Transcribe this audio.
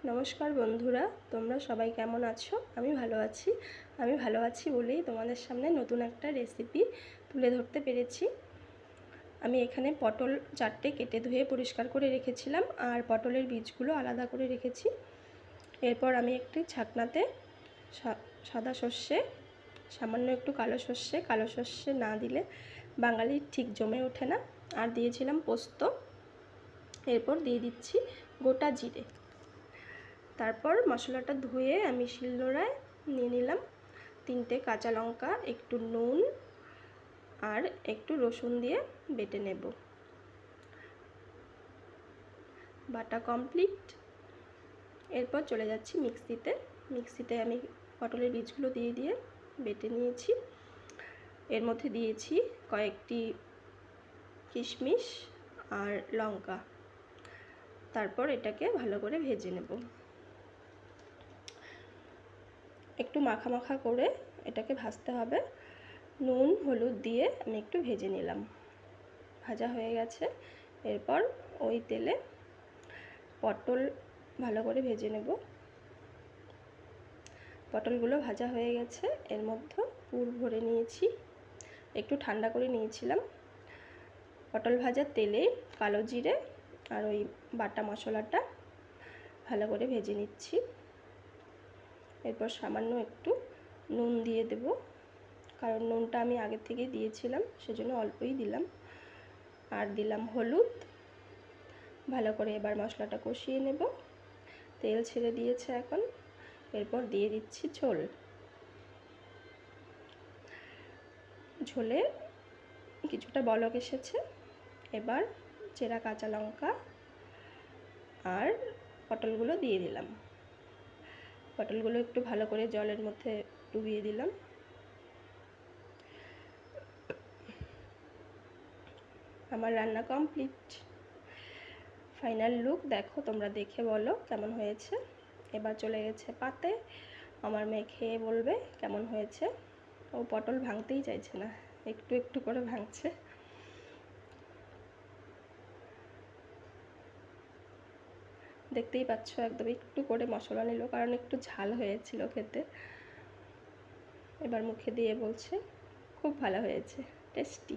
নমস্কার বন্ধুরা, তোমরা সবাই কেমন আছো? আমি ভালো আছি বলেই তোমাদের সামনে নতুন একটা রেসিপি তুলে ধরতে পেরেছি। আমি এখানে পটল 4টে কেটে ধুয়ে পরিষ্কার করে রেখেছিলাম, আর পটলের বীজগুলো আলাদা করে রেখেছি। এরপর আমি একটি ছাকনাতে সাদা সর্ষে, সামান্য একটু কালো সর্ষে না দিলে বাঙালির ঠিক জমে ওঠে না, আর দিয়েছিলাম পোস্ত। এরপর দিয়ে দিচ্ছি গোটা জিরে। তারপর মশলাটা ধুয়ে আমি শিলনোড়ায় নিয়ে নিলাম। 3টে কাঁচা লঙ্কা, একটু নুন আর একটু রসুন দিয়ে বেটে নেব। বাটা কমপ্লিট। এরপর চলে যাচ্ছি মিক্সিতে আমি পটলের বীজগুলো দিয়ে বেটে নিয়েছি। এর মধ্যে দিয়েছি কয়েকটি কিশমিশ আর লঙ্কা। তারপর এটাকে ভালো করে ভেজে নেব। একটু মাখা করে এটাকে ভাজতে হবে। নুন হলুদ দিয়ে আমি একটু ভেজে নিলাম। ভাজা হয়ে গেছে। এরপর ওই তেলে পটল ভালো করে ভেজে নেব। পটলগুলো ভাজা হয়ে গেছে। এর মধ্যে পুর ভরে নিয়েছি, একটু ঠান্ডা করে নিয়েছিলাম। পটল ভাজার তেলে কালো জিরে আর ওই বাটা মশলাটা ভালো করে ভেজে নিচ্ছি। এরপর সামান্য একটু নুন দিয়ে দেব, কারণ নুনটা আমি আগে থেকেই দিয়েছিলাম, সেজন্য অল্পই দিলাম। আর দিলাম হলুদ। ভালো করে এবার মশলাটা কষিয়ে নেব। তেল ছেড়ে দিয়েছে এখন। এরপর দিয়ে দিচ্ছি ঝোলে কিছুটা বলক এসেছে। এবার চেরা কাঁচা লঙ্কা আর পটলগুলো দিয়ে দিলাম। পটলগুলো একটু ভালো করে জলের মধ্যে ডুবিয়ে দিলাম। আমার রান্না কমপ্লিট। ফাইনাল লুক দেখো, তোমরা দেখে বলো কেমন হয়েছে। এবার চলে গেছে পাতে। আমার মেয়ে খেয়ে বলবে কেমন হয়েছে। ও পটল ভাঙতেই চাইছে না, একটু একটু করে ভাঙছে। দেখতেই পাচ্ছ, একদম একটু করে মশলা নিল, কারণ একটু ঝাল হয়েছিল খেতে। এবার মুখে দিয়ে বলছে খুব ভালো হয়েছে, টেস্টি।